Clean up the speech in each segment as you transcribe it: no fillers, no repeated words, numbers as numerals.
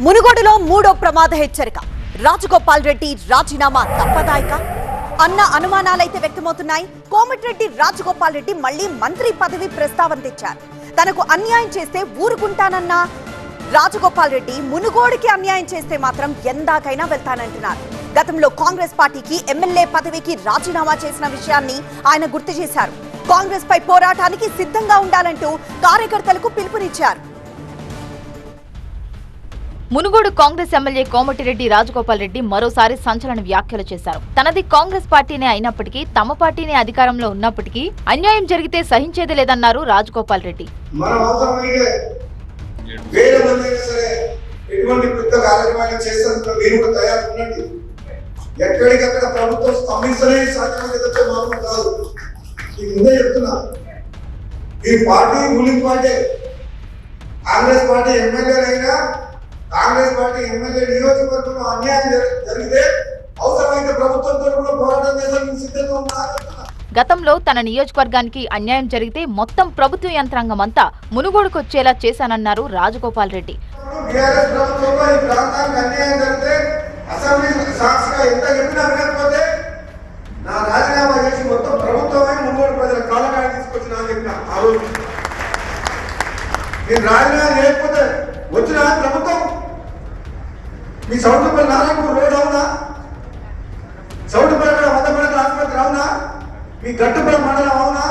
మునుగోడులో మూడో ప్రమాద హెచ్చరిక. రాజగోపాల్ రెడ్డి రాజీనామా తప్పదాయిక అన్న అనుమానాలైతే వ్యక్తమవుతున్నాయి. కోమటిరెడ్డి రాజగోపాల్ రెడ్డి మళ్లీ మంత్రి పదవి ప్రస్తావన తెచ్చారు. తనకు అన్యాయం చేస్తే ఊరుకుంటానన్న రాజగోపాల్ రెడ్డి మునుగోడుకి అన్యాయం చేస్తే మాత్రం ఎందాకైనా వెళ్తానంటున్నారు. గతంలో కాంగ్రెస్ పార్టీకి ఎమ్మెల్యే పదవికి రాజీనామా చేసిన విషయాన్ని ఆయన గుర్తు చేశారు. కాంగ్రెస్ పై పోరాటానికి సిద్ధంగా ఉండాలంటూ కార్యకర్తలకు పిలుపునిచ్చారు. మునుగోడు కాంగ్రెస్ ఎమ్మెల్యే కోమటిరెడ్డి రాజగోపాల్ రెడ్డి మరోసారి సంచలన వ్యాఖ్యలు చేశారు. తనది కాంగ్రెస్ పార్టీనే అయినప్పటికీ, తమ పార్టీనే అధికారంలో ఉన్నప్పటికీ అన్యాయం జరిగితే సహించేది లేదన్నారు రాజగోపాల్ రెడ్డి. ఎక్కడికక్కడ ప్రభుత్వం స్తంభించలే సాధ్యమైతే మాత్రం కాదు. ఈ ముందే చెప్తున్నా, ఈ party ruling party. Congress party ఎమ్మెల్యేలైనా, కాంగ్రెస్ పార్టీ ఎమ్మెల్యే నియోజకవర్గంలో అన్యాయం జరిగితే అవసరమైతే ప్రభుత్వంతో కూడా పోరాటం చేసేందుకు సిద్ధంగా ఉన్నారు. గతంలో తన నియోజకవర్గానికి అన్యాయం జరిగితే మొత్తం ప్రభుత్వ యంత్రాంగం అంతా మునుగోడుకు వచ్చేలా చేశానన్నారు రాజగోపాల్ రెడ్డి. బీఆర్ఎస్ ప్రభుత్వంలో ఈ ప్రాంతానికి అన్యాయం జరిగితే అసెంబ్లీ సాక్షిగా ఎంత చెప్పినా వినకపోతే నా రాజీనామా చేసి మొత్తం ప్రభుత్వమే మునుగోడు ప్రజల కాలకాన్ని తీసుకొచ్చినా అని చెప్పిన ఆ రోజు. మీరు రాజీనామా చేయకపోతే వచ్చిన ప్రభుత్వం మీ సౌటుపల్లి నారాయణపూర్ రోడ్ అవునా, సౌటుపల్లి 100 పడకల ఆసుపత్రి అవునా, మీ గట్టుపల్లి మండలం అవునా,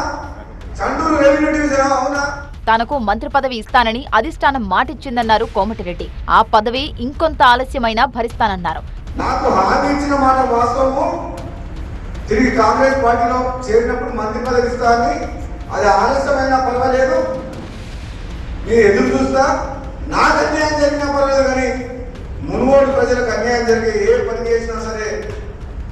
చండూరు రెవెన్యూ డివిజన్ అవునా? తనకు మంత్రి పదవి ఇస్తానని అధిష్టానం మాటిచ్చిందన్నారు కోమటిరెడ్డి. ఆ పదవి ఇంకొంత ఆలస్యమైనా భరిస్తానన్నారు. నాకు హామీ ఇచ్చిన మాట వాస్తవము. తిరిగి కాంగ్రెస్ పార్టీలో చేరినప్పుడు మంత్రి పదవి ఇస్తానని, అది ఆలస్యమైనా పర్వాలేదు, నేను ఎదురు చూస్తా. నాకు అన్యాయం జరిగినా పర్వాలేదు, కానీ మునుగోడు ప్రజలకు అన్యాయం జరిగే ఏ పని చేసినా సరే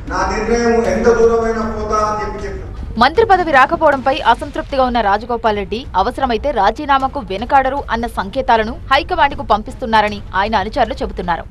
నా నిర్ణయం ఎంత దూరమైనా పోతా అని చెప్పారు. మంత్రి పదవి రాకపోవడంపై అసంతృప్తిగా ఉన్న రాజగోపాల్ రెడ్డి అవసరమైతే రాజీనామాకు వెనుకాడరు అన్న సంకేతాలను హైకమాండ్కు పంపిస్తున్నారని ఆయన అనుచరులు చెబుతున్నారు.